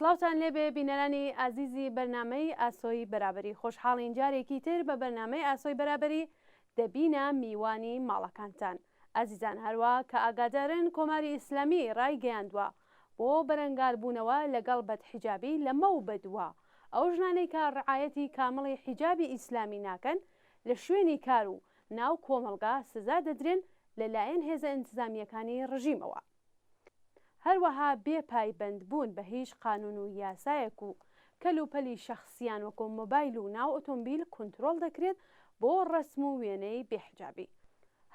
سڵاوتان لێبێ بینەرانی ئازیزی بەرنامەی ئاسۆی بەرابەری خۆشحاڵین جارێکی تر بە بەرنامەی ئاسۆی بەرابەری دەبینە میوانی ماڵەکانتان. ئازیزان هەروە کە ئاگادارن کۆماری ئیسلامی ڕایگەیاندووە بۆ بەرەنگاربوونەوە لەگەڵ بەدحیجابی لەمە و بەدووە ئەو ژنانەی کە ڕعایەتی کامەڵی حیجابی ئیسلامی ناکەن لە شوێنی کار و ناو کۆمەلگا سزا دەدرێن لەلایەن هێزە ئینتزامیەکانی ڕژیمەوە. هەروەها بێپایبەندبوون بە هیچ قانون و یاسایەک و کەلوپەلی شەخصیان وەکو مۆبایل و ناو ئۆتۆمبیل کۆنتڕۆڵ دەکرێت بۆ ڕسم و وێنەی بێحجابی.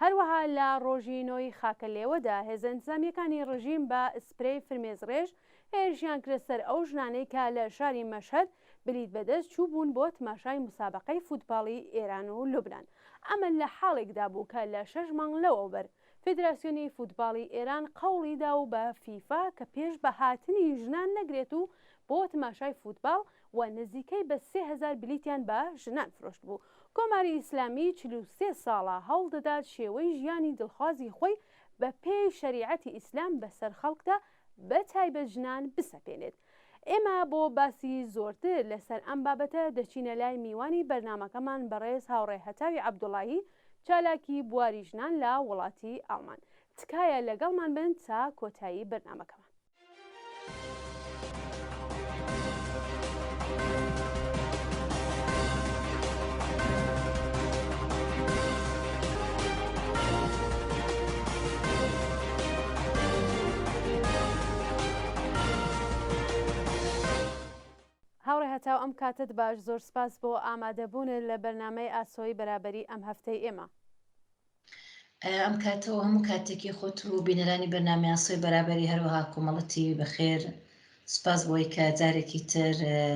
هەروەها لە ڕۆژینەوەی خاکە لێوەدا هێزە ئینتزامیەکانی ڕژیم بە ئسپرەی فرمێزڕێژ هێرشیان کرد سەر ئەو ژنانەی کە لە شاری مەشهەد بریت بەدەست چوو بوون بۆ تماشای مسابقەی فوتباڵی ئێران و لوبنان. ئەمە لە حاڵێکدا بوو کە لە 6 مانگ لەوەبەر فیدراسیۆنی فوتباڵی ئێران قەوڵیدا و بە فیفا کە پێش بە هاتنی ژنان نەگرێت و بۆ تماشای فوتباڵ و نزیکەی بە 3000 بلیتیان بە ژنان فرۆشت بوو. کۆماری ئیسلامی 43 ساڵە هەوڵ دەدات شێوەی ژیانی دڵخوازی خۆی بە پێی شەریعەتی ئیسلام بەسەر خەڵکدا بە تایبەت ژنان بسەپێنێت. ئێمە بۆ باسی زۆرتر لەسەر ئەم بابەتە دەچینە لای میوانی بەرنامەکەمان بەڕێز هاوڕێ هەتاوی عەبدوڵاهی چالاکی بواری ژنان لە وڵاتی ئەڵمان. تکایە لەگەڵمان بن تا کۆتایی بەرنامەکەمان. هاوڕێ هەتاو ئەم کاتت باش، زۆر سپاس بۆ ئامادەبوون لە بەرنامەی ئاسۆی بەرابەری ئەم هەفتەی ئێمە. ئەم کاتەوە هەموو کاتێکی خۆت و بینەرانی بەرنامەی ئاسۆی بەرابەری هەروەها کۆمەڵەتی بەخێر. سپاس بۆی کە جارێکی تر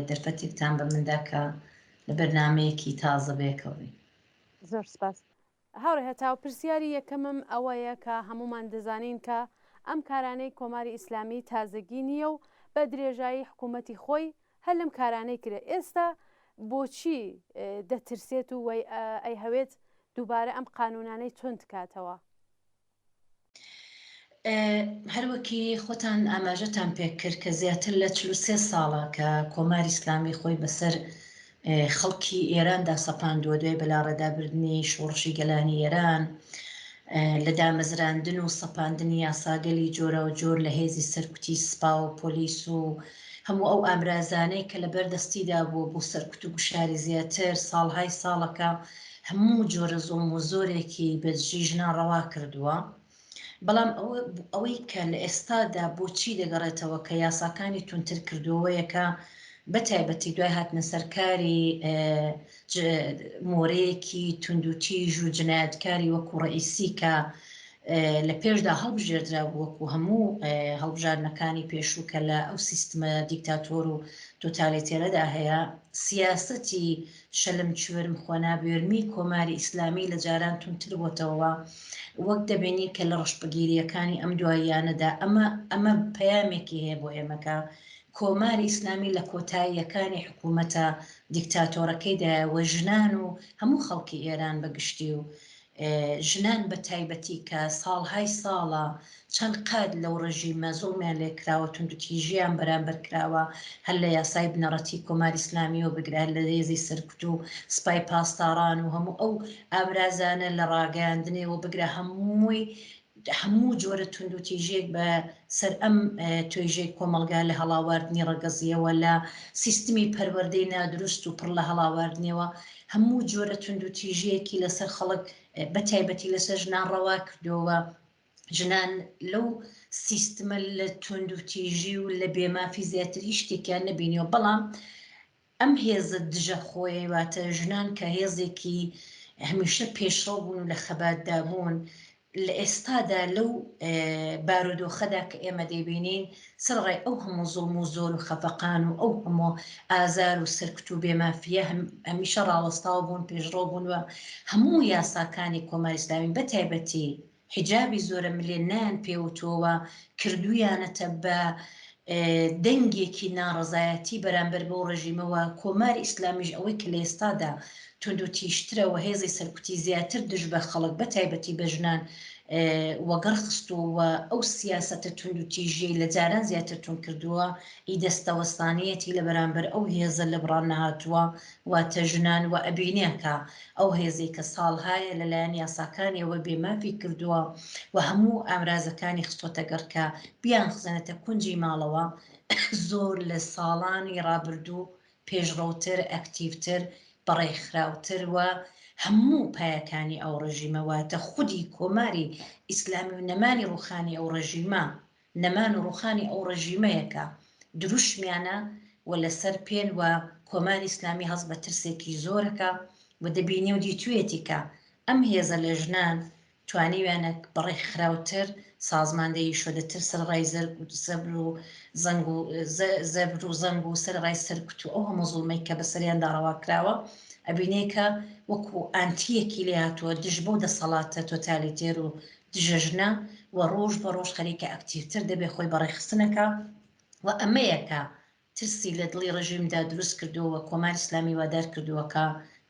دەرفەتێکتان بە منداکە لە بەرنامەیەکی تازە بێکەوەی. زۆر سپاس. هاوڕێ هەتاو پرسیاری یەکەمم ئەوەیە کە هەمومان دەزانین کە ئەم کارانەی کۆماری ئیسلامی تازەگی نییە و بە درێژایی حکوومەتی خۆی هەر لەم کارانەی کرێ. ئێستا بۆچی دەترسێت و ئەی هەوێت دووبارە ئەم قانونانەی تند کاتەوە؟ هەروەکی خۆتان ئاماژەتان پێ کرد کە زیاتر لە 43 ساڵە کە کۆماری ئیسلامی خۆی بەسەر خەڵکی ئێراندا سەپاندووە دوای بەلاڕێدابردنی شۆڕشی گەلانی ئێران لە دامەزراندن و سەپاندنی یاساگەلی جۆرە و جۆر لە هێزی سەرکوتی سپا و پۆلیس و هەموو ئەو ئامرازانەی کە لە بەردەستیدا بووە بۆ سەرکوت و گوشاری زیاتر ساڵهای ساڵەکە هەموو جۆرە زۆم و زۆرێکی بەدژی ژنان ڕەوا کردووە. بەڵام ئەوەی کە لە ئێستادا بۆچی دەگەڕێتەوە کە یاساکانی تونتر کردووەیەکە بەتایبەتی دوای هاتنە سەرکاری مۆرەیەکی توندوتیژ و جنایەتکاری وەکو ڕئیسی کە لە پێشدا هەڵبژێردرا وەکو هەموو هەڵبژاردنەکانی پێشوو کە لە ئەو سیستمە دیکتاتۆر و تۆتالیتێرەدا هەیە. سیاسەتی شەلمچوەرم خۆنابێرمی کۆماری ئیسلامی لە جاران تونتر بۆتەوە وەک دەبینی کە لە ڕەشبگیریەکانی ئەم دواییانەدا ئەمە پەیامێکی هەیە بۆ ئێمەکە کۆماری ئیسلامی لە کۆتاییەکانی حکوومەتە دیکتاتۆرەکەیدایەوە ژنان و هەموو خەڵکی ئێران بەگشتی و ژنان بە تایبەتی کە ساڵهای ساڵە چەند قەت لەو ڕژیمە زوڵمیان لێکراوە توندوتیژیان بەرامبەر کراوە هەر لە یاسای بنەڕەتی کۆماری ئیسلامی و بگرێت لە هێزی سەرکوت و سپای پاسداران و هەموو ئەو ئامرازانە لە ڕاگەاندنەوە بگرە هەموو جۆرە توندوتیژێک بە سەر ئەم توێژەی کۆمەلگا لە هەڵاواردنی ڕەگەزیەوە لە سیستمی پەروەردەی نادروست و پڕ لە هەڵاواردنەوە هەموو جۆرە توندوتیژەیەکی لەسەر خەڵک بەتایبەتی لەسەر ژنان ڕەوا کردەوە. ژنان لەو سیستمە لە توندوتیژی و لە بێمافی زیاتری شتێکیان نەبینیەوە. بەڵام ئەم هێزە دژە خۆی واتە ژنان کە هێزێکی هەمیشە پێشڕەو بوون و لە خەباتدا بوون لە ئێستادا لەو بارودۆخەدا کە ئێمە دەیبینین سەرڕای ئەو هەموو زوڵم و زۆر و خەفەقان و ئەو هەموو ئازار و سەرکوت و بێمافیە هەمیشە ڕاوەستاوە بوون پێشڕۆ بوون و هەموو یاساکانی کۆماری ئیسلامی بەتایبەتی حیجابی زۆرە ملێ نان پێوتۆوە کردویانەتە بە دەنگێکی ناڕزایەتی بەرامبەر بۆ ڕژیمەوە کۆماری ئیسلامیش ئەوەی کە لە ئێستادا تونند و تیشترەوە هێزی سەرکوتی زیاتر دژ بە خەڵک بە تایبەتی بە ژنان وەگەڕ خستووە ئەو سیاسەتە تونند و تیژەی لە جاران زیاتر تون کردووە ئی دەستەوەستانەتی لە بەرامبەر ئەو هێزە لە بڕان نەهاتووە واتە ژنان و ئەبینێکە ئەو هێزی کە ساڵهایە لەلایەن یاساکانیەوە بێمافی کردووە و هەموو ئامرازەکانی خستۆتە گەڕکە بیان خزانەتە کونجی ماڵەوە زۆر لە ساڵانی ڕابردوو پێشڕەوتر ئەکتیڤتر بەڕێکخراوتر وە هەموو پایەکانی ئەو ڕژیمەواتە خودی کۆماری ئیسلامی و نەمانی ڕوخانی ئەو ڕژیمە نەمان و ڕوخانی ئەو ڕژیمەیەکە دروشمیانە و لەسەر پێن و کۆماری ئیسلامی هەست بە ترسێکی زۆرەکە و دەبینی و دیتوێتیکە ئەم هێزە لە ژنان توانیویانە بەڕێکخراوتر سازماندەی شۆدەتر سەرڕای زەبر و زەنگ و سەرڕای سەرکوت و ئەو هەموو زوڵمەی کە بەسەریاندا ڕەواکراوە ئەبینێکە وەکو ئانتیەکی لێ هاتووە دژ بۆ دەسەڵاتە تۆتالیتێر و دژەژنە و ڕۆژ بە ڕۆژ خەریکە ئەکتیڤتر دەبێ خۆی بەڕێخستنەکە و ئەمەیەکە ترسی لە دڵی ڕژیمدا دروست کردووە کۆماری ئیسلامی وادار کردووەکە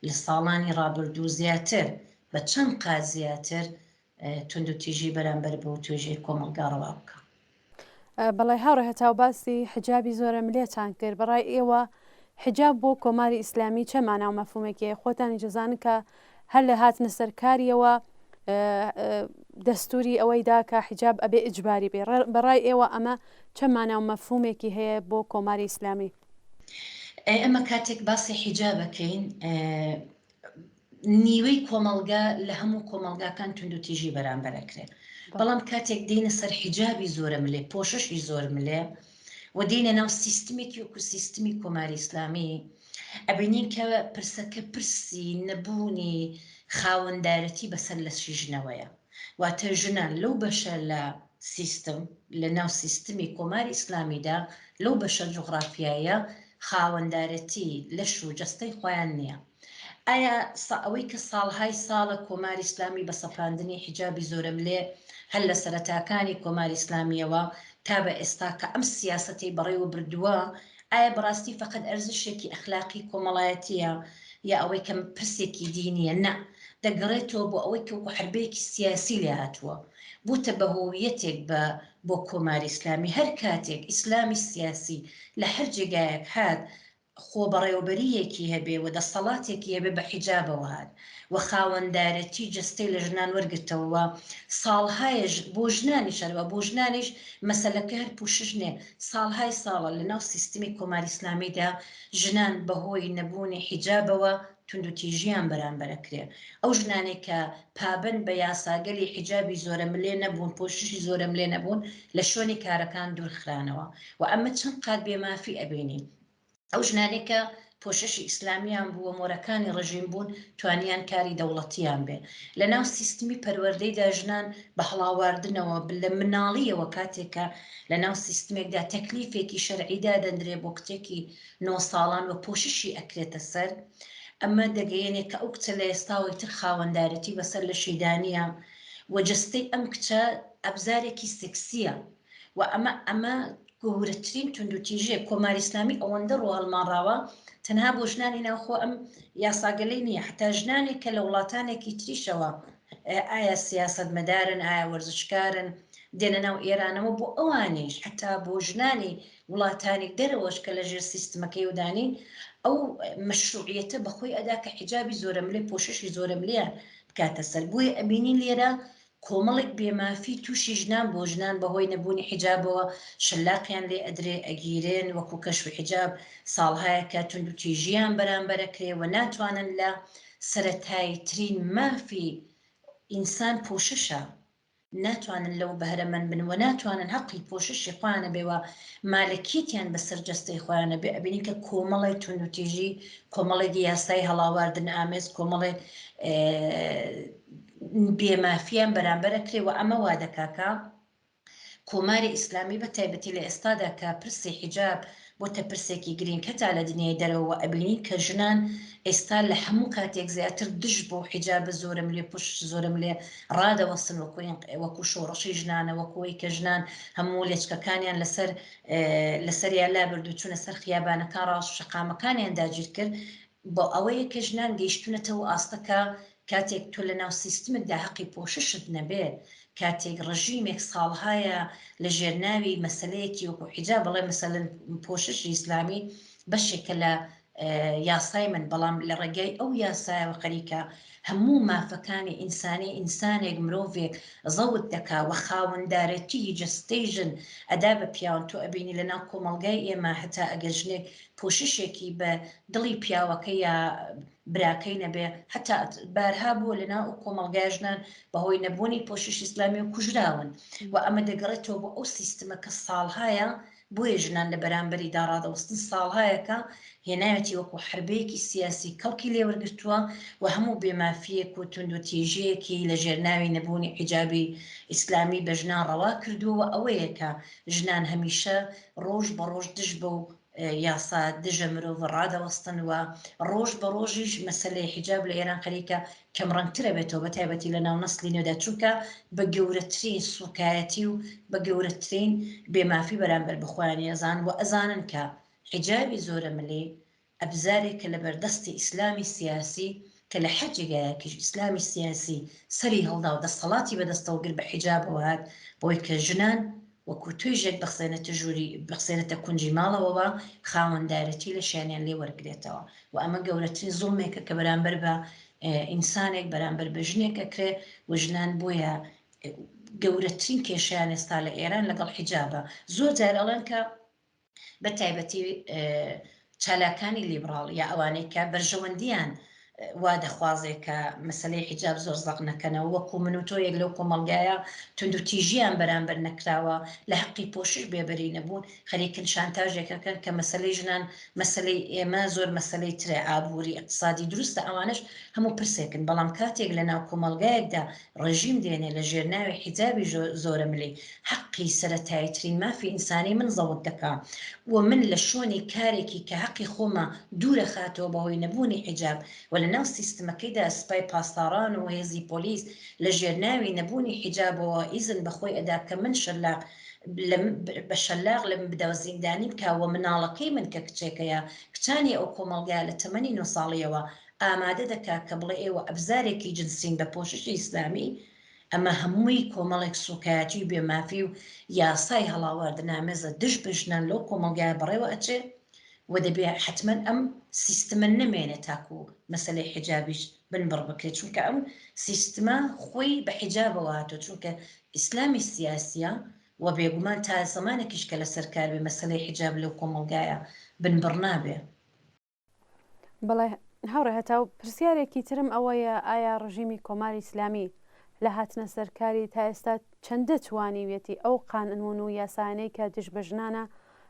لە ساڵانی ڕابردوو زیاتر بە چەند قات زیاتر تونند و تیژی بەرامبەر بۆ توێژەی کۆمەلگاڕەوە بکە. بەڵای هاوڕێ هەتاو باسی حجابی زۆرە ملێتان کرد بەڕای ئێوە حجاب بۆ کۆماری ئیسلامی چە مانا و مەفهومێکی خۆتانی جەزانن کە هەر لە هاتنە سەرکاریەوە دەستوری ئەوەی دا کە حجاب ئەبێ ئیجباری بێ بەڕای ئێوە ئەمە چە مانا و مەفهومێکی هەیە بۆ کۆماری ئیسلامی؟ ئەمە کاتێک باسی حیجابەکەین نیوەی کۆمەلگا لە هەموو کۆمەلگاکان تونند و تیژی بەرامبەرەکرێت بەڵام کاتێک دێنە سەر حیجابی زۆرە ملێ پۆششی زۆر ملێ و دێنە ناو سیستمێکی وەکو سیستمی کۆماری ئیسلامی ئەبینین کە پرسەکە پرسی نەبوونی خاوەندارەتی بەسەر لە ژنەوەیە واتە ژنان لەو بەشە لە سیستم لە ناو سیستمی کۆماری ئیسلامیدا لەو بەشە جوغرافیایە خاوەندارەتی لەش و جەستەی خۆیان نییە. ئایا ئەوەی کە ساڵهای ساڵە کۆماری ئیسلامی بە سەپاندنی حیجابی زۆرە ملێ هەر لە سەرەتاکانی کۆماری ئیسلامیەوە تا بە ئێستا کە ئەم سیاسەتی بەڕێوە بردووە ئایا بەڕاستی فقط ئەرزشێکی ئەخلاقی کۆمەڵایەتیە یا ئەوەی کەم پرسێکی دینیە نە دەگەڕێتەوە بۆ ئەوەی کە حربەیەکی سیاسی لێ هاتووە بووتە بە هۆویەتێک بۆ کۆماری ئیسلامی هەر کاتێک ئیسلامی سیاسی لە هەر جێگایەک هات خۆ بەڕێوەبەریەکی هەبێ و دەسەڵاتێکی هەبێ بە حیجابەوە هات و خاوەندارەتی جستەی لە ژنان وەرگرتەوە ساڵهایش بۆ ژنانی شەروە بۆ ژنانیش مەسەلەکە هەر پوششنێ ساڵهای ساڵە لە ناو سیستمی کۆماری ئیسلامیدا ژنان بەهۆی نەبوونی حیجابەوە تونند و تیژیان بەرامبەرەکرێ ئەو ژنانێک کە پابند بە یاساگەلی حیجابی زۆرە ملێ نەبوون پۆششی زۆرە ملێ نەبوون لە شوێنی کارەکان دوورخرانەوە و ئەمە چەند قات بێمافی ئەبینین ئەو ژنانێکە پۆششی ئیسلامیان بووە مۆرەکانی ڕژیم بوون توانیان کاری دەوڵەتیان بێ لە ناو سیستمی پەروەردەیدا ژنان بە هەڵاواردنەوە لە مناڵیەوە کاتێکە لە ناو سیستمێکدا تەکلیفێکی شەرعیدا دەندرێ بۆ کتێکی 9 ساڵان و پۆششی ئەکرێتە سەر ئەمە دەگەیەنێت کە ئەو کچە لە ئێستاوەی تر خاوەندارەتی بەسەر لە شیدانیە و جستەی ئەم کچە ئەبزارێکی سکسیە و ئەمە گەورەترین تونند و تیژێ کۆماری ئیسلامی ئەوەندە ڕوو هەڵماڕاوە تەنها بۆ ژنانی ناوخۆ ئەم یاساگەلەی نییە حتا ژنانێک کە لە وڵاتانێکی تریشەوە ئایا سیاسەتمەدارن ئایا وەرزشکارن دێنە ناو ئێرانەوە بۆ ئەوانیش حتا بۆ ژنانی وڵاتانی دەرەوەش کە لە ژێر سیستمەکەی ودانین ئەو مەشروعیەتە بەخۆی ئەدا کە حیجابی زۆرە ملێ پۆششی زۆرە ملیان بکاتە سەر بووی ئەبینین لێرە کۆمەڵێک بێمافی تووشی ژنان بۆ ژنان بەهۆی نەبوونی حیجابەوە شلاقیان لێ ئەدرێ ئەگیرێن وەکو کەشف حیجاب ساڵهایەکە تونند و تیژیان بەرامبەرەکرێ و ناتوانن لە سەرەتاییترین مافی ئینسان پۆششە ناتوانن لەو بەهرەمەند بن و ناتوانن حەقی پۆششی خۆیانە بێوە مالکیتیان بەسەر جەستەی خۆیانە بێ ئەبینی کە کۆمەڵی تونند و تیژی کۆمەڵێکی یاسای هەڵاواردن ئامێز کۆمەڵێ بێمافیان بەرامبەرەکرێ و ئەمە وا دەکاکە کۆماری ئیسلامی بە تایبەتی لە ئێستادا کە پرسی حیجاب بۆتە پرسێکی گرنگ هەتا لە دنیای دەرەوە ئەبینین کە ژنان ئێستا لە هەموو کاتێک زیاتر دژ بۆ حیجاب زۆرم لێ پشت زۆرم لێ ڕادەوەستن وەکو شۆڕەشی ژنانە وەکوی کە ژنان هەموو لێچکەکانیان لەسەریان لا بردو چوونە سەر خیابانەکان ڕاست شەقامەکانیان داگیر کرد بۆ ئەوەیە کە ژنان گەیشتونەتەوە ئاستەکە کاتێک تۆ لە ناو سیستمتدا حەقی پۆششت نەبێت کاتێک ڕژیمێک ساڵهایە لە ژێرناوی مەسلەیەکی وەکو حیجاب بڵێ مەسەلەن پۆششی ئیسلامی بەشێکە لە یاسای من بەڵام لە ڕێگای ئەو یاسایەوە خەریکە هەموو مافەکانی ئینسانی ئینسانێک مرۆڤێک زەوت دەکا وە خاوەندارەتی جستەیژن ئەدا بە پیاوان تۆ ئەبینی لە ناو کۆمەڵگای ئێمە هەتا ئەگەر ژنێک پۆششێکی بە دڵی پیاوەکە یا براکەی نەبێ هەتا بارها بووە لە ناو کۆمەڵگای ژنان بەهۆی نەبوونی پۆشش ئیسلامی و کوژراون و ئەمە دەگەڕێتەوە بۆ ئەو سیستمە کە ساڵهایە بۆیە ژنان لە بەرامبەری داڕادەوەستن ساڵهایەکە هێناوەتی وەکو حربەیەکی سیاسی کەڵکی لێوەرگرتووە و هەموو بێمافیەک و تونند و تێژەیەکی لە ژێرناوی نەبوونی حیجابی ئیسلامی بە ژنان ڕەوا کردووە ئەوەیە کە ژنان هەمیشە ڕۆژ بە ڕۆژ دژ بە و یاسا دژە مرۆڤ ڕادەوەستن و ڕۆژ بە ڕۆژیش مەسلەی حیجاب لە ئێران خەریکە کەم ڕەنگترە بێتەوە بە تایبەتی لە ناو نەسلی نوێدا چونکە بە گەورەترین سوکایەتی و بە گەورەترین بێمافی بەرامبەر بخوایانی ئەزان و ئەزانن کە حیجابی زۆرە ملێ ئەبزارێکە لە بەردەستی ئیسلامی سیاسی کە لە حەجێگایەکیش ئیسلامی سیاسی سەری هەڵدا و دەسەڵاتی بەدەستەوەگر بە حیجابەوە هات بۆی کە ژنان وەکو توێژێک بەخسێنێتە ژووری بەخسێنێتە کونجی ماڵەوەەوە خاوەندارەتی لە شانیان لێ وەرگێتەوە و ئەمە گەورەترین زوڵمێکە کە بەرامبەر بە ئینسانێک بەرامبەر بە ژنێکەکرێ و ژنان بۆیە گەورەترین کێشیان ئێستا لە ئێران لەگەڵ حیجابە زۆر جار ئەڵێن کە بە تایبەتی چالاکانی لیبراڵ یا ئەوانەی کە بەرژەوەندیان وا دەخوازێت کە مەسلەی حیجاب زۆر زەق نەکەنەوە وەکو من و تۆ یەک لەو کۆمەڵگایە تونند و تیژیان بەرامبەر نەکراوە لە حەقی پۆشش بێبەری نەبوون خەریکن شانتاژێکەکەن کە مەسلەی ژنان مەسلەی ئێمە زۆر مەسلەی ترە ئابووری اقتصادی دروستە ئەوانش هەموو پرسێکن بەڵام کاتێک لە ناو کۆمەڵگایەکدا ڕژیم دێنێ لە ژێرناوی حیجابی زۆرە ملی حەقی سەرەتاییترین مافی ئینسانی من زەوت دەکا و من لە شوۆنی کارێکی کە حەقی خۆمە دوورە خاتەوە بەهۆی نەبوونی حیجاب و لە ناو سیستمەکەیدا سپای پاسداران و هێزی پۆلیس لە ژێرناوی نەبوونی حیجابەوە ئیزن بەخۆی ئەدا کە من شەلاق بە شەلاق لەم بدەوە زیندانی بکاوە مناڵەکەی من کە کچێکەیە کچانی ئەو کۆمەڵگای لە تەمەنی 9 ساڵیەوە ئامادە دەکا کە بڵێ ئێوە ئەبزارێکی جنسین بە پۆششی ئیسلامی ئەمە هەمووی کۆمەڵێک سوکایەتی بێمافی و یاسای هەڵاواردنامێزە دژ بژنان لەو کۆمەڵگای بەڕێوە ئەچێ و دەبێ حتمما ئەم سیستمە نمێنێ تاکو مەسلەی حیجابیش بنبڕ بکرێت چونکە ئەم سیستمە خۆی بە حیجابەوە هاتۆ چونکە ئیسلامی سیاسیە و بێگومان تا زمانێکیش کە لە سەرکار بێ مەسلەی حیجاب لەو کۆمەڵگایە بنبڕ نابێ. بەڵێ هاوڕێ هەتا و پرسیارێکی ترم ئەوەیە ئایا ڕژیمی کۆماری ئیسلامی لە هاتنە سەرکاری تا ئێستا چەندە توانیوێتی ئەو قانون و یاسانەی کە دژ بە ژنانە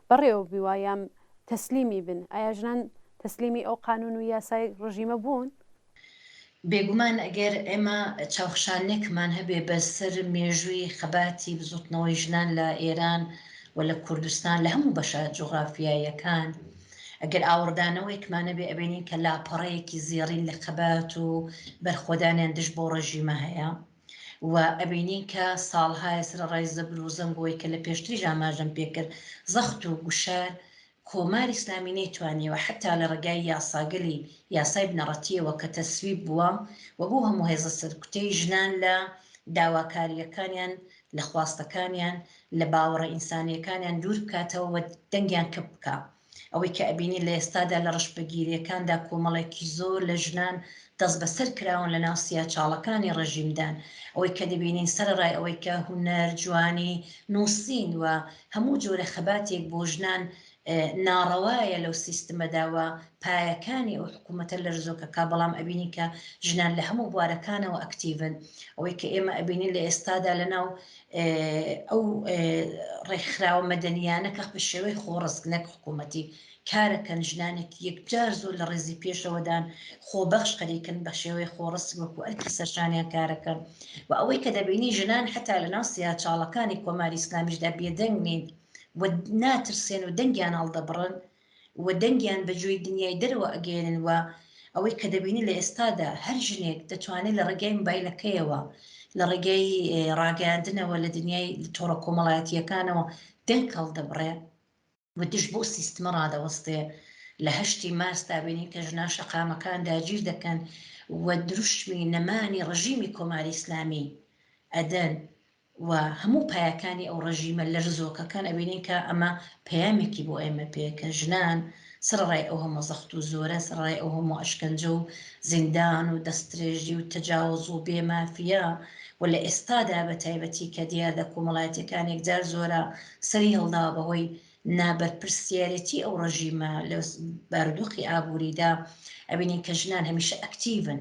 بەڕێوە بیوایە تەسلیمی بن ئایا ژنان تەسلیمی ئەو قانون و یاسای ڕژیمە بوون؟ بێگومان ئەگەر ئێمە چاوخشانێکمان هەبێ بەسەر مێژووی خەباتی بزوتنەوەی ژنان لە ئێران و لە کوردستان لە هەموو بەشە جوغرافیاییەکان ئەگەر ئاوردانەوەیکمانە بێ ئەبێنین کە لاپەڕەیەکی زیێڕین لە خەبات و بەرخۆدانیان دژ بۆ ڕژیمە هەیە و ئەبینین کە ساڵهای سرەڕای زەبر و زەنگۆی کە لە پێشتری ئاماژەم پێکرد زەخت و گوشار کۆماری ئیسلامی نەیتوانیەوە حتا لە ڕێگای یاساگەلی یاسای بنەڕەتیەوە کە تەسویب بووە و بۆ هەموو هێزە سەرکوتەی ژنان لە داواکاریەکانیان لە خواستەکانیان لە باوەڕە ئینسانیەکانیان دوور بکاتەوە و دەنگیان کەم بکە ئەوەی کە ئەبینی لە ئێستادا لە ڕشبەگیریەکاندا کۆمەڵێکی زۆر لە ژنان دەست بەسەر کراون لە ناو سیاچاڵەکانی ڕژیمدان ئەوەی کە دەبینین سەرڕای ئەوەی کە هونەر جوانی نووسین و هەموو جۆرە خەباتێک بۆ ژنان ناڕەوایە لەو سیستمەداوە پایەکانی ئەو حکوومەتە لەرزۆکەکە بەڵام ئەبینی کە ژنان لە هەموو بوارەکانەوە ئەکتیڤن ئەوەی کە ئێمە ئەبینی لە ئێستادا لەناو ئەو ڕێکخراوە مەدەنیانەکە بە شێوەی خۆڕسک نەک حکوومەتی کارەکەن ژنانێک یەکجار زۆر لە ڕێزی پێشەوەدان خۆبەخش خەریکن بە شێوەی خۆڕسک وەکو ئەرکی سەرشانیان کارەکەن و ئەوەی کە دەبینی ژنان حتا لەناو سیاچاڵەکانی کۆماری ئیسلامیشدا بێدەنگ نین و ناترسێن و دەنگیان هەڵدەبڕن و دەنگیان بەجوێی دنیای دەرەوە ئەگەێنن و ئەوەی کە دەبینی لە ئێستادا هەر ژنێک دەتوانێت لە ڕێگای مۆبایلەکەیەوە لە ڕێگەی ڕاگەاندنەوە لە دنیای تۆڕە کۆمەڵایەتیەکانەوە دەنگ هەڵدەبڕێ و دش بۆ سیستمە ڕادەوەستێ لە هەشتی مارستا بینی کە ژنا شەقامەکان داگیر دەکەن و دروشمی نەمانی ڕژیمی کۆماری ئیسلامی ئەدەن و هەموو پایەکانی ئەو ڕژیمە لە ژزۆکەکان ئەبینین کە ئەمە پەیامێکی بۆ ئێمە پێکە ژنان سڕڕای ئەو هەموو زەخت و زۆرە سڕای ئەو هەموو ئەشکەنجە و زیندان و دەستێژی و تەجاوز و بێمافیا و لە ئێستادا بە تایبەتی کە دیار لە کۆمەڵایەتەکانێک جار زۆرە سەری هەڵدا بەهۆی نابەرپرسیارەتی ئەو ڕژیمە لە بارودۆخی ئابووریدا ئەبینین کە ژنان هەمیشە ئەکتیڤن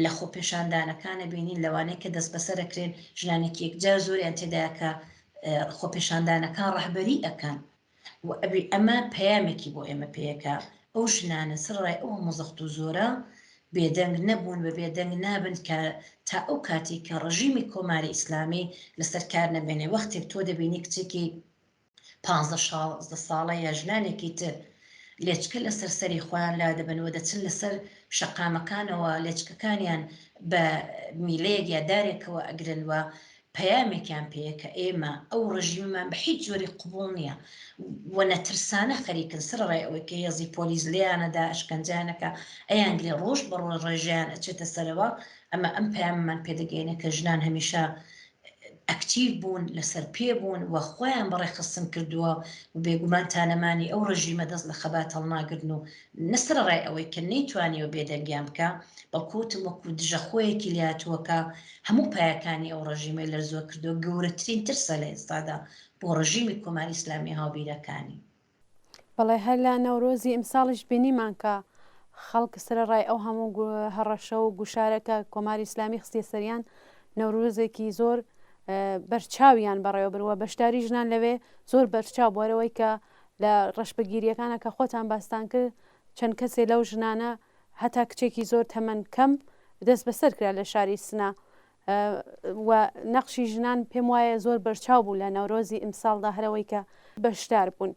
لە خۆپێشاندانەکانە بینین لەوانەیە کە دەست بەسەرەکرێن ژنانێکی یەکجار زۆریان تێدایە کە خۆپێشاندانەکان ڕەهبەری ئەکەن و ئەمە پەیامێکی بۆ ئێمە پێیەکە ئەو ژنانە سڕای ئەو مۆزەخت و زۆرە بێدەنگ نەبوون بە بێدەنگ نابن کە تا ئەو کاتی کە ڕژیمی کۆماری ئیسلامی لەسەر کار نەبێنێ وەختێک تۆ دەبینی کچێکی 15 ساڵە یا ژنانێکی تر لێچکە لەسەر سەری خۆیان لا دەبنەوە دەچن لەسەر شەقامەکانەوە لێچکەکانیان بە میلەیەک یا دارێکەوە ئەگرنوە پەیامێکیان پێەیە کە ئێمە ئەو ڕژیممان بە هیچ جۆری قبول نییە و نەترسانە خەریکن سڕڕای ئەوەی کە هێزی پۆلیس لیانەدا ئەشکەنجانەکە ئەیان لێ ڕۆژ بە ڕۆژ ڕێژیان ئەچێتە سەرەوە ئەمە ئەم پەیاممان پێدەگەینە کە ژنان هەمیشە ئەکتیڤ بوون لەسەر پێ بوون و خۆیان بەڕێخستن کردووە و بێگومان تانەمانی ئەو ڕژیمە دەست لە خەبات هەڵناگرن و نەسرڕای ئەوەی کە نەیتوانیەوە بێدەنگیان بکە بەڵکوتم وەکو دژەخۆیەکی لاتووەکە هەموو پایەکانی ئەو ڕژیمەی لەرزۆ کردو گەورەترین ترسە لە ئێستادا بۆ ڕژیمی کۆماری ئیسلامی هاوبیرەکانی. بەڵێ هەر لە نەورۆزی ئیمساڵیش بینیمان کە خەڵک سرەڕای ئەو هەموو هەڕەشە و گوشارەکە کۆماری ئیسلامی خستێ سەریان نەورۆزێکی زۆر بەرچاویان بەڕێوە برووە بەشداری ژنان لەوێ زۆر بەرچاو بۆرەوەی کە لە ڕەشبەگیریەکانە کە خۆتان باستان کرد چەند کەسێ لەو ژنانە هەتا کچێکی زۆر تەمەەن کەم دەست بەسەر کرا لە شاری سنا و نەخشی ژنان پێم وایە زۆر بەرچاو بوو لە نەورۆزی ئیمساڵدا هەرەوەی کە بەشدار بوون.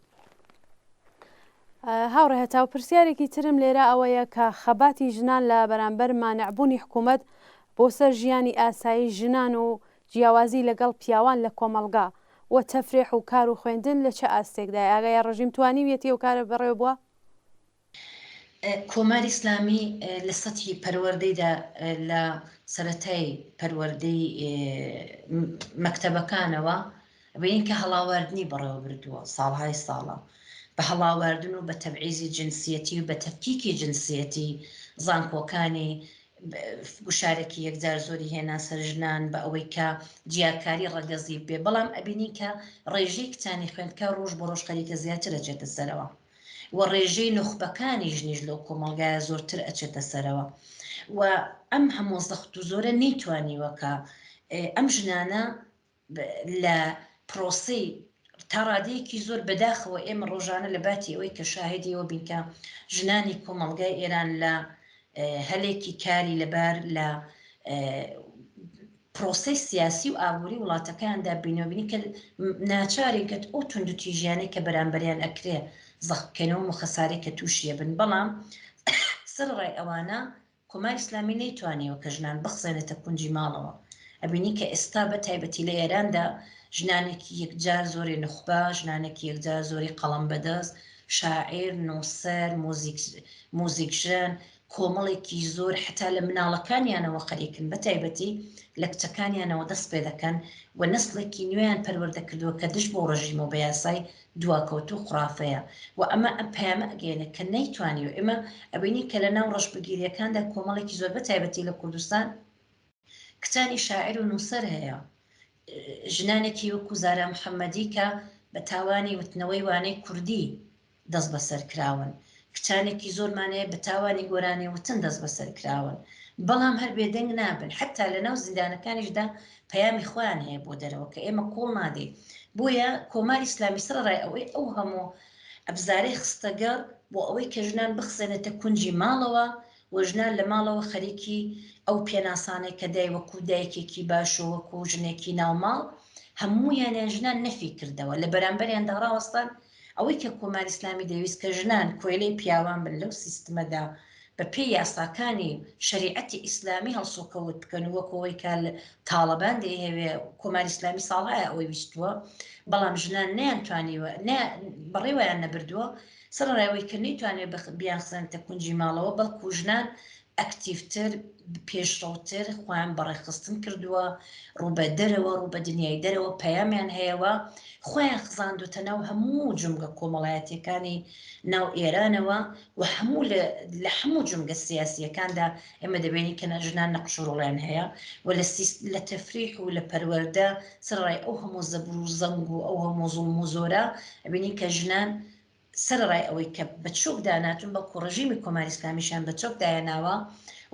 هاوڕێ هەتا و پرسیارێکی ترم لێرە ئەوەیە کە خەباتی ژنان لە بەرامبەر مانەعبوونی حکوومەت بۆ سەر ژیانی ئاسایی ژنان و جیاوازی لەگەڵ پیاوان لە کۆمەلگا و تەفرێح و کار و خوێندن لە چه ئاستێکدا ئاگای ڕژیم توانی وێتی و کارە بەڕێ بووە؟ کۆماری ئیسلامی لە سەتحی پەروەردەیدا لە سەرەتای پەروەردەی مەکتەبەکانەوە بین کە هەڵاواردنی بەڕێوە بردووە ساڵهای ساڵە بە هەڵاواردن و بە تەبعیزی جنسیەتی و بە تەفکیکی جنسیەتی زانکۆکانی گوشارێکی یەکجار زۆری هێنا سەر ژنان بە ئەوەی کە جیاکاری ڕەگەزی بێ بەڵام ئەبینی کە ڕێژەی کتانی خوێندکە ڕۆژ بە ڕۆژ خەریکە زیاتر ئەچێتە سەرەوە و ڕێژەی نخبەکانی ژنیش لەو کۆمەلگایە زۆرتر ئەچێتە سەرەوە و ئەم هەموو زەخت و زۆرە نەیتوانیوەکە ئەم ژنانە لە پرۆسی تا ڕادەیەکی زۆر بەداخەوە ئێمە ڕۆژانە لە باتی ئەوەی کە شاهدیەوە بینکە ژنانی کۆمەلگای ئێران لە هەلێکی کاری لەبار لە پرۆسی سیاسی و ئابووری وڵاتەکاندا بینەوەبینی کە ناچارێکت ئەو توندوتیژیانەی کە بەرامبەریان ئەکرێ زەخکەنەوە و خەسارێک کە تووشیە بن بەڵام سەرڕای ئەوانە کۆماری ئیسلامی نەیتوانیەوە کە ژنان بخزێنێتە کونجی ماڵەوە ئەبینی کە ئێستا بە تایبەتی لە ئێراندا ژنانێکی یەکجار زۆری نخبە ژنانێکی یەکجار زۆری قەڵەم بەدەست شاعیر نووسەر موزیکژن کۆمەڵێکی زۆر حتا لە مناڵەکانیانەوە خەریکن بە تایبەتی لە کچەکانیانەوە دەست پێ دەکەن و نسڵێکی نوێیان پەروەردە کردووە کە دش بۆ ڕژیم و بە یاسای دواکەوت و خوڕافەیە و ئەمە ئەم پەیامە ئەگەێنە کە نەیتوانی و ئێمە ئەبینی کە لە ناو ڕەشبگیریەکاندا کۆمەڵێکی زۆر بە تایبەتی لە کوردستان کچانی شاعیر و نووسەر هەیە ژنانێکی وەکو زارا محەممەدی کە بە تاوانی وتنەوەی وانەی کوردی دەست بەسەر کراون کچانێکی زۆرمانەیە بە تاوانی گۆرانی وتن دەست بەسەر کراون بەڵام هەر بێدەنگ نابن حتا لە ناو زیندانەکانیشدا پەیامی خۆیان هەیە بۆ دەرەوە کە ئێمە کۆڵ نادێ بۆیە کۆماری ئیسلامی سەرڕای ئەوەی ئەو هەموو ئەبزارەی خستەگەڕ بۆ ئەوەی کە ژنان بخسێنێتە کونجی ماڵەوە و ژنان لە ماڵەوە خەریکی ئەو پێناسانەی کە دای وەکو دایکێکی باش و وەکو ژنێکی ناوماڵ هەموویان ژنان نەفی کردەوە لە بەرامبەریاندا ڕاوەستان ئەوەی کە کۆماری ئیسلامی دەویست کە ژنان کۆیلەی پیاوان بن لەو سیستمەدا بە پێی یاساکانی شریعەتی ئیسلامی هەڵسوکەوت بکەن وەکەوەی کە تاڵەبان دەیهەوێ کۆماری ئیسلامی ساڵایە ئەوەی ویستووە بەڵام ژنان نەیانتوانیوە بەڕێوەیان نەبردووە سەرڕایەوەی کە نەیتوانێت بیان خزانتە کونجی ماڵەوە بەڵکو ژنان ئەکتیڤتر پێشڕەوتر خۆیان بەڕێخستن کردووە ڕوبە دەرەوە ڕوبە دنیای دەرەوە پەیامیان هەیەوە خۆیان خزاندوتە ناو هەموو جمگە کۆمەڵایەتیەکانی ناو ئێرانەوە و هەموو لە هەموو جمگە سیاسیەکاندا ئێمە دەبینی کە ژنان نەقشوڕڵیان هەیە و لە تەفریح و لە پەروەردە سەرڕای ئەو هەموو زەبر و زەنگ و ئەو هەموو زوڵم و زۆرە ئەبینی کە ژنان سەرڕای ئەوەی کە بە چۆک داناتون بەڵکو ڕژیمی کۆماری ئیسلامیشیان بە چۆک دایەناوە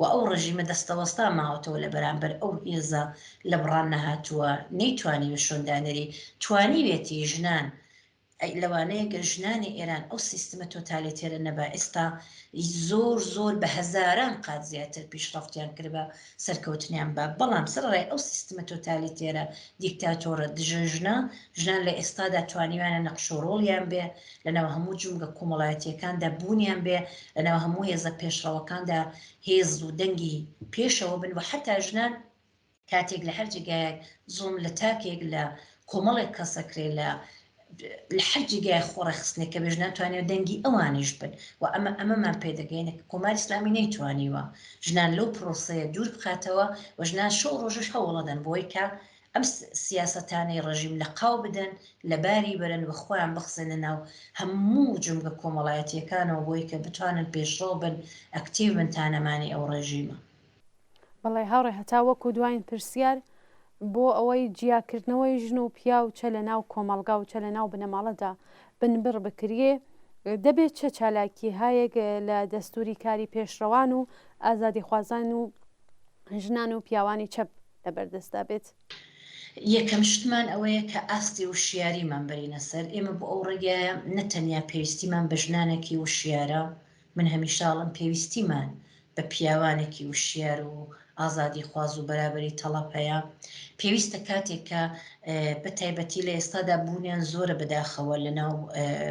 و ئەو ڕژیمە دەستەوەستا ماوەتەوە لە بەرامبەر ئەو هێزە لە بڕان نەهاتووە نەیتوانی بە شۆندانەری توانیوێتی ژنان لەوانەیە گە ژنانی ئێران ئەو سیستمە تۆتالیتێرە نەبا ئێستا زۆر بە هەزاران قات زیاتر پیشرەفتیان کرد بە سەرکەوتنیان بە بەڵام سەرڕای ئەو سیستمە تۆتالیتێرە دیکتاتۆرە دژەژنە ژنان لە ئێستادا توانیوانە نەقشۆڕۆڵیان بێ لەناو هەموو جمگە کۆمەڵایەتیەکاندا بوونیان بێ لەناو هەموو هێزە پێشڕەوەکاندا هێز و دەنگی پێشەوە بن و حتا ژنان کاتێک لە هەر جێگایەک زۆم لە تاکێک لە کۆمەڵێک کەسەکرێ لە هەر جێگای خۆڕەخستنێک کە بێژنان توانێت دەنگی ئەوانیش بن و ئەمەمان پێدەگەینە کۆماری ئیسلامی نەیتوانیوە ژنان لەو پرۆسەیە دوور بخاتەوە و ژنان شەو ڕۆژش هەوڵەدەن بۆی کە ئەم سیاسەتانەی ڕژیم لە قاو بدەن لە باری بەرن و خۆیان بخسێنە ناو هەموو جمگە کۆمەڵایەتیەکانەوە بۆی کە بتوانن پێشڕۆ بن ئەکتیڤ بن تانەمانی ئەو ڕژیمە. بەڵێ هاوڕێ هەتا وەکو دوایین پرسیار بۆ ئەوەی جیاکردنەوەی ژن و پیا و چە لە ناو کۆمەلگا و چە لە ناو بنەماڵەدا بنبڕ بکرێ دەبێت چه چالاکی هەیەک لە دەستوری کاری پێشڕەوان و ئازادی خوازان و ژنان و پیاوانی چەپ لەبەردەستا بێت. یەکەم شتمان ئەوەیە کە ئاستی وشیاریمان بەرینە سەر ئێمە بۆ ئەو ڕێگایە نەتەنیا پێویستیمان بە ژنانێکی وشیارە من هەمیشاڵم پێویستیمان بە پیاوانێکی وشیار و ئازادی خواز و بەرابەری تەڵەپ هەیە پێویستە کاتێک کە بە تایبەتی لە ئێستادا بوونیان زۆرە بەداخەوە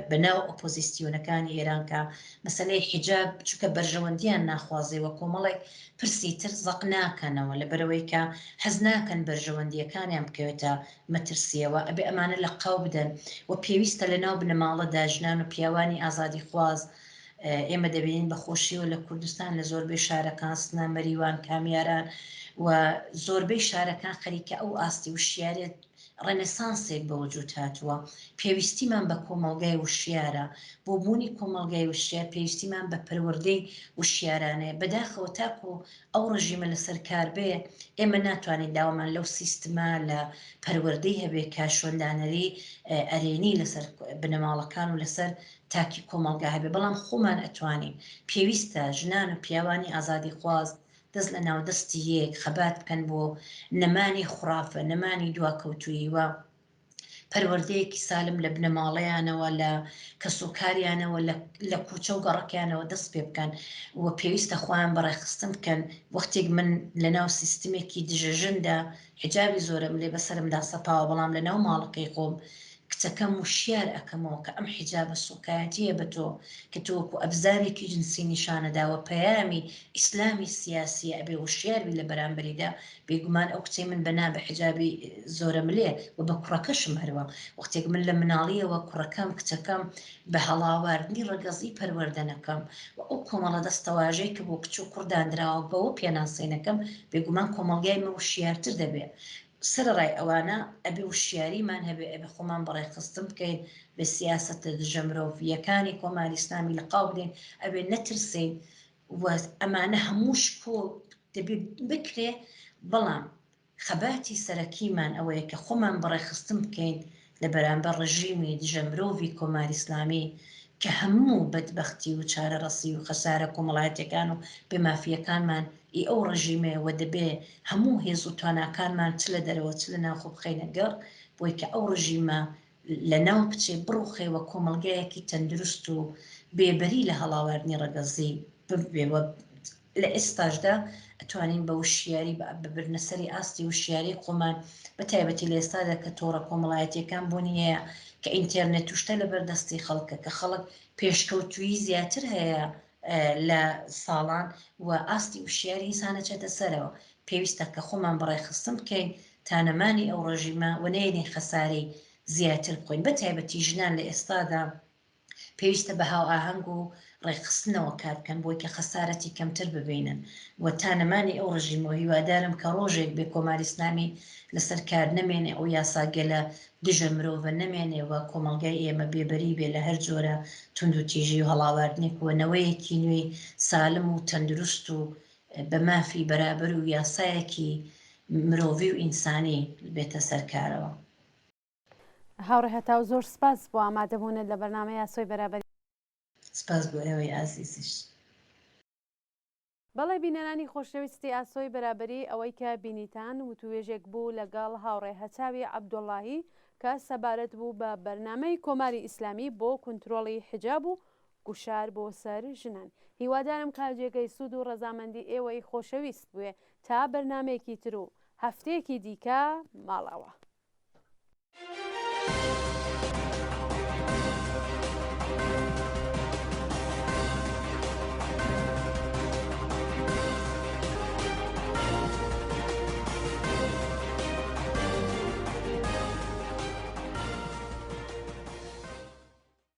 بەناو ئۆپۆزیسیۆنەکانی ئێران کە مەسەلەی حیجاب چونکە بەرژەوەندیان ناخوازیەوە کۆمەڵێک پرسی تر زەق ناکەنەوە لەبەرەوەی کە حەز ناکەن بەرژەوەندیەکانیان بکەوێتە مەترسیەوە ئەبێ ئەمانە لە قاو بدەن و پێویستە لە ناو بنەماڵەدا ژنان و پیاوانی ئازادی خواز ئێمە دەبینین بە خۆشیەوە لە کوردستان لە زۆربەی شارەکان سنە مەریوان کامیاران و زۆربەی شارەکان خەریکە ئەو ئاستی وشیارێت ڕێنێسانسێک بە وجود هاتووە پێویستیمان بە کۆمەڵگای وشیارە بۆ بوونی کۆمەڵگای وشیار پێویستیمان بە پەروەردەی وشیارانەیە بەداخەوە تاکو ئەو ڕژیمە لەسەر کار بێ ئێمە ناتوانین داوامان لەو سیستما لە پەروەردەی هەبێ کا شۆندانەری ئەرێنی لەسەر بنەماڵەکان و لەسەر تاکی کۆمەڵگا هەبێ بەڵام خۆمان ئەتوانین پێویستە ژنان و پیاوانی ئازادی خواز دەست لە ناودەستی یەک خەبات بکەن بۆ نەمانی خوراپە نەمانی دواکەوتویی وە پەروەردەیەکی سالم لە بنەماڵەیانەوە لە کەسوکاریانەوە لە کوچە و گەڕەکیانەوە دەست پێ بکەن و پێویستە خۆیان بەڕێخستن بکەن وەختێک من لە ناو سیستمێکی دژەژندا حجابی زۆرم لێ بەسرمدا سەپاوە بەڵام لە ناو ماڵەکەی خۆم کچەکەم وشیار ئەەکەمەوە کە ئەم حیجابە سوکایەتیە بە تۆ کە تۆکو ئەبزارێکی جنسی نیشانەداوە پەیامی ئیسلامی سیاسی ئەبێ وشیاربی لە بەرامبەریدا بێگومان ئەو کچەی من بەنا بە حیجابی زۆرم لێ و بە کوڕەکەشم هەروە وەختێک من لە مناڵیەوە کوڕەکەم کچەکەم بە هەڵاواردنی ڕەگەزی پەروەردەنەکەم و ئەو کۆمەڵە دەستەواژەی کە بۆ کچ و کوردانراوە بەوە پێناسێنەکەم بێگومان کۆمەلگای مە وشیارتر دەبێت سەرڕای ئەوانە ئەبێ وشیاریمان هەبێ ئەبێ خۆمان بەڕێخستن بکەین بە سیاسەتە دژەمرۆڤیەکانی کۆماری ئیسلامی لە قاو بدەین ئەبێ نەترسین و ئەمانە هەمووش کۆ دەبێت بکرێ بەڵام خەباتی سەرەکیمان ئەوەیە کە خۆمان بەڕێخستن بکەین لە بەرامبەر ڕژیمی دژەمرۆڤی کۆماری ئیسلامی کە هەموو بەدبەختی و چارەڕەسی و خەسارە کۆمەڵایەتەکان و بێمافیەکانمان ئەو ڕژیمەوە دەبێ هەموو هێز و تواناکانمان چ لە دەرەوە چ لە ناوخۆ بخەینە گەڕ بۆی کە ئەو ڕژیمە لە ناو بچێ بڕوخێەوە کۆمەلگایەکی تەندروست و بێبەری لە هەڵاوردنی ڕەگەزی ببێەوە. لە ئێستاشدا ئەتوانین بە وشیاری ببرنەسەری ئاستی وشیاری خۆمان بە تایبەتی لە ئێستادا کە تۆڕە کۆمەڵایەتیەکان بوونی هەیە کە ئینتەرنێت توشتە لە بەردەستی خەڵکە کە خەڵک پێشکەوتووی زیاتر هەیە لە ساڵان و ئاستی وشیاری ئینسانە چێتە سەرەوە. پێویستە کە خۆمان بەڕێخستن بکەین تا نەمانی ئەو ڕژیمە و نێنی خەسارەی زیاتر بخۆین. بە تایبەتی ژنان لە ئێستادا پێویستە بە هاو ئاهەنگ و ڕێخستنەوە کار بکەن بۆی کە خەسارەتی کەمتر ببینن و تا نەمانی ئەو ڕژیمەوە هیوادارم کە ڕۆژێک بێ کۆماری ئیسلامی لەسەر کار نەمێنێ ئەو یاساگەلە دژە مرۆڤە نەمێنێەوە کۆمەلگای ئێمە بێبەری بێ لە هەر جۆرە تونند و تیژی و هەڵاواردنێکوەنەوەیەکی نوێی سالم و تەندروست و بە مافی بەرابەر و یاسایەکی مرۆڤی و ئینسانی بێتە سەرکارەوە. هاوڕێ هەتاو زۆر سپاس بۆ ئامادەبوونت لە بەرنامەی ئاسۆی بەرابەری. سپاس بۆ ئێوەی ئازیزیش. بەڵێ بینەرانی خۆشەویستی ئاسۆی بەرابەری ئەوەی کە بینیتان وتوێژێک بوو لەگەڵ هاوڕێ هەچاوی عەبدوڵڵاهی کە سەبارەت بوو بە بەرنامەی کۆماری ئیسلامی بۆ کنترۆڵی حجاب و گوشار بۆ سەر ژنان. هیوادارم کارجێگەی سوود و ڕەزامەندی ئێوەی خۆشەویست بووێ تا بەرنمەیەکی تر و هەفتەیەکی دیکە ماڵەوە.